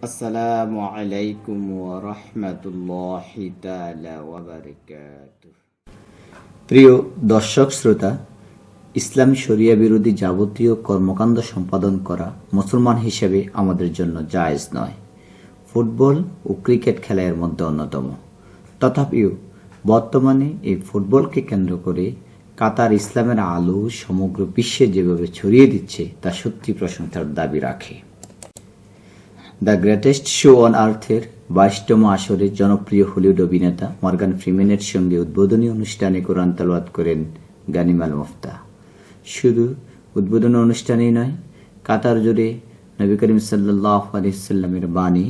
আসসালামু আলাইকুম ওয়া রাহমাতুল্লাহি তাআলা ওয়া বারাকাতুহু। প্রিয় দর্শক শ্রোতা, ইসলামী শরিয়া বিরোধী যাবতীয় কর্মকাণ্ড সম্পাদন করা মুসলমান হিসেবে আমাদের জন্য জায়েজ নয়। ফুটবল ও ক্রিকেট খেলা এর মধ্যে অন্যতম। তথাপিও বর্তমানে এই ফুটবলকে কেন্দ্র করে কাতার ইসলামের আলো সমগ্র বিশ্বে যেভাবে ছড়িয়ে দিচ্ছে তা সত্যি প্রশংসার দাবি রাখে। দ্য গ্রেটেস্ট শো অন আর্থের 22তম আসরে জনপ্রিয় হলিউড অভিনেতা মর্গান ফ্রিম্যানের সঙ্গে উদ্বোধনী অনুষ্ঠানে কোরআন তেলাওয়াত করেন গানিম আল মুফতা। শুধু উদ্বোধনী অনুষ্ঠানেই নয়, কাতার জুড়ে নবী করিম সাল্লাল্লাহু আলাইহি ওয়াসাল্লামের বাণী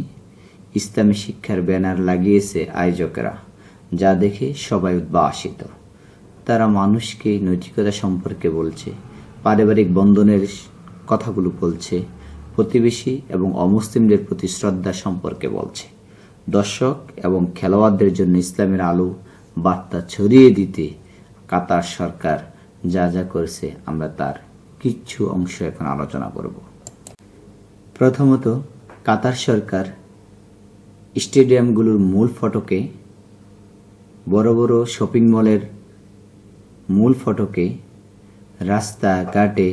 ইসলামী শিক্ষার ব্যানার লাগিয়েছে আয়োজকেরা, যা দেখে সবাই উদ্ভাসিত। তারা মানুষকে নৈতিকতা সম্পর্কে বলছে, পারিবারিক বন্ধনের কথাগুলো বলছে, প্রতিবেশী এবং অমুসলিমদের প্রতি শ্রদ্ধা সম্পর্কে বলছে। দর্শক এবং খেলোয়াড়দের জন্য ইসলামের আলো বার্তা ছড়িয়ে দিতে কাতার সরকার যা যা করেছে আমরা তার কিছু অংশ এখন আলোচনা করব। প্রথমত, কাতার সরকার স্টেডিয়ামগুলোর মূল ফটকে, বড় বড় শপিং মলের মূল ফটকে, রাস্তাঘাটে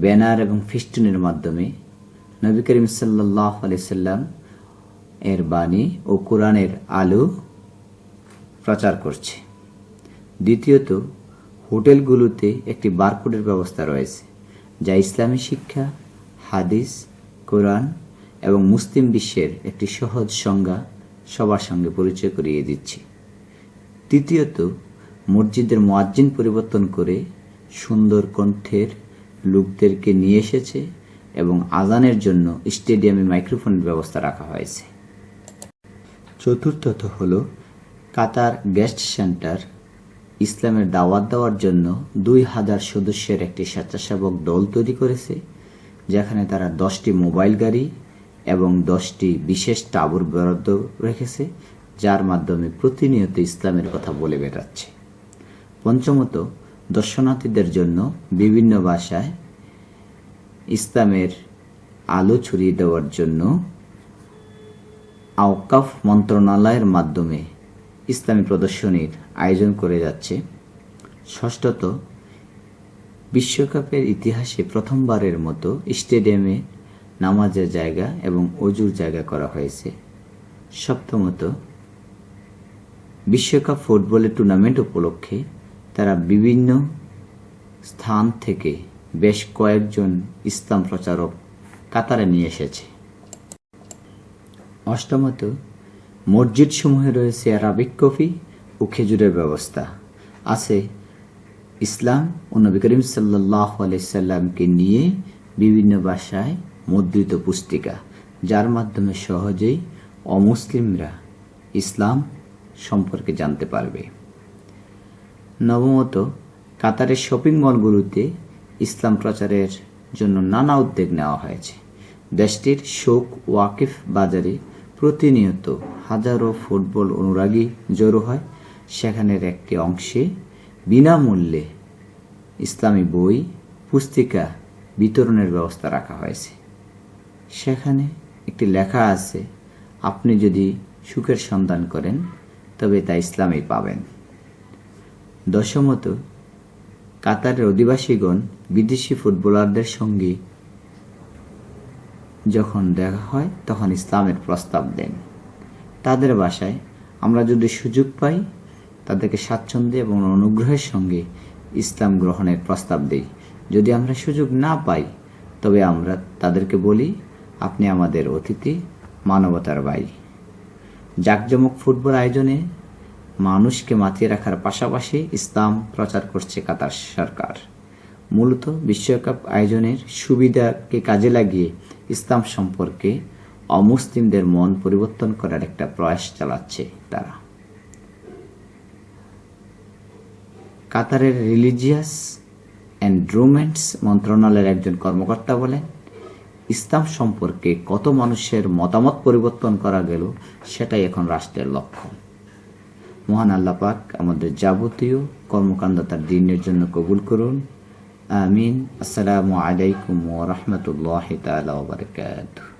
ব্যানার এবং ফিস্টুনের মাধ্যমে নবী করিম সাল্লাল্লাহু আলাইহি সাল্লাম এর বাণী ও কোরআনের আলো প্রচার করছে। দ্বিতীয়ত, হোটেলগুলোতে একটি বারকোডের ব্যবস্থা রয়েছে, যা ইসলামী শিক্ষা, হাদিস, কোরআন এবং মুসলিম বিশ্বের একটি সহজ সংজ্ঞা সবার সঙ্গে পরিচয় করিয়ে দিচ্ছে। তৃতীয়ত, মসজিদের মুয়াজ্জিন পরিবর্তন করে সুন্দর কণ্ঠের লোকদেরকে নিয়ে এসেছে এবং আজানের জন্য স্টেডিয়ামে মাইক্রোফোনের ব্যবস্থা রাখা হয়েছে। চতুর্থত হল, কাতার গেস্ট সেন্টার ইসলামের দাওয়াত দেওয়ার জন্য 2000 সদস্যের একটি স্বেচ্ছাসেবক দল তৈরি করেছে, যেখানে তারা 10টি মোবাইল গাড়ি এবং 10টি বিশেষ টাবুর বরাদ্দ রেখেছে, যার মাধ্যমে প্রতিনিয়ত ইসলামের কথা বলে বেড়াচ্ছে। পঞ্চমত, দর্শনার্থীদের জন্য বিভিন্ন ভাষায় ইসলামের আলো ছড়িয়ে দেওয়ার জন্য আওকাফ মন্ত্রণালয়ের মাধ্যমে ইসলামী প্রদর্শনীর আয়োজন করে যাচ্ছে। ষষ্ঠত, বিশ্বকাপের ইতিহাসে প্রথমবারের মতো স্টেডিয়ামে নামাজের জায়গা এবং অজুর জায়গা করা হয়েছে। সপ্তমত, বিশ্বকাপ ফুটবলের টুর্নামেন্ট উপলক্ষে তারা বিভিন্ন স্থান থেকে বেশ কয়েকজন ইসলাম প্রচারক কাতারে নিয়ে এসেছে। অষ্টমত, মসজিদ সমূহে রয়েছে আরবিক কফি ও খেজুরের ব্যবস্থা আছে। ইসলাম ও নবী করিম সাল্লাল্লাহু আলাইহি সাল্লামকে নিয়ে বিভিন্ন ভাষায় মুদ্রিত পুস্তিকা, যার মাধ্যমে সহজেই অমুসলিমরা ইসলাম সম্পর্কে জানতে পারবে। নবমত, কাতারের শপিং মলগুলোতে ইসলাম প্রচারের জন্য নানা উদ্যোগ নেওয়া হয়েছে। দেশটির শোক ওয়াকিফ বাজারে প্রতিনিয়ত হাজারো ফুটবল অনুরাগী জড়ো হয়। সেখানের একটি অংশে বিনামূল্যে ইসলামী বই, পুস্তিকা বিতরণের ব্যবস্থা রাখা হয়েছে। সেখানে একটি লেখা আছে, আপনি যদি সুখের সন্ধান করেন তবে তা ইসলামেই পাবেন। দশমত, কাতারের অধিবাসীগণ বিদেশি ফুটবলারদের সঙ্গে যখন দেখা হয় তখন ইসলামের প্রস্তাব দেন। তাদের ভাষায়, আমরা যদি সুযোগ পাই তাদেরকে স্বাচ্ছন্দ্য এবং অনুগ্রহের সঙ্গে ইসলাম গ্রহণের প্রস্তাব দিই। যদি আমরা সুযোগ না পাই তবে আমরা তাদেরকে বলি, আপনি আমাদের অতিথি, মানবতার ভাই। জাঁকজমক ফুটবল আয়োজনে মানুষকে মাতিয়ে রাখার পাশাপাশি ইসলাম প্রচার করছে কাতার সরকার। মূলত বিশ্বকাপ আয়োজনের সুবিধাকে কাজে লাগিয়ে ইসলাম সম্পর্কে অমুসলিমদের মন পরিবর্তন করার একটা প্রয়াস চালাচ্ছে তারা। কাতারের রিলিজিয়াস এন্ডোমেন্টস মন্ত্রণালয়ের একজন কর্মকর্তা বলেন, ইসলাম সম্পর্কে কত মানুষের মতামত পরিবর্তন করা গেল সেটাই এখন রাষ্ট্রের লক্ষ্য। মহান আল্লাহ পাক আমাদের যাবতীয় কর্মকাণ্ড তার দ্বীনের জন্য কবুল করুন। আমিন। আসসালামু আলাইকুম ওয়া রাহমাতুল্লাহি তাআলা ওয়া বারাকাতুহু।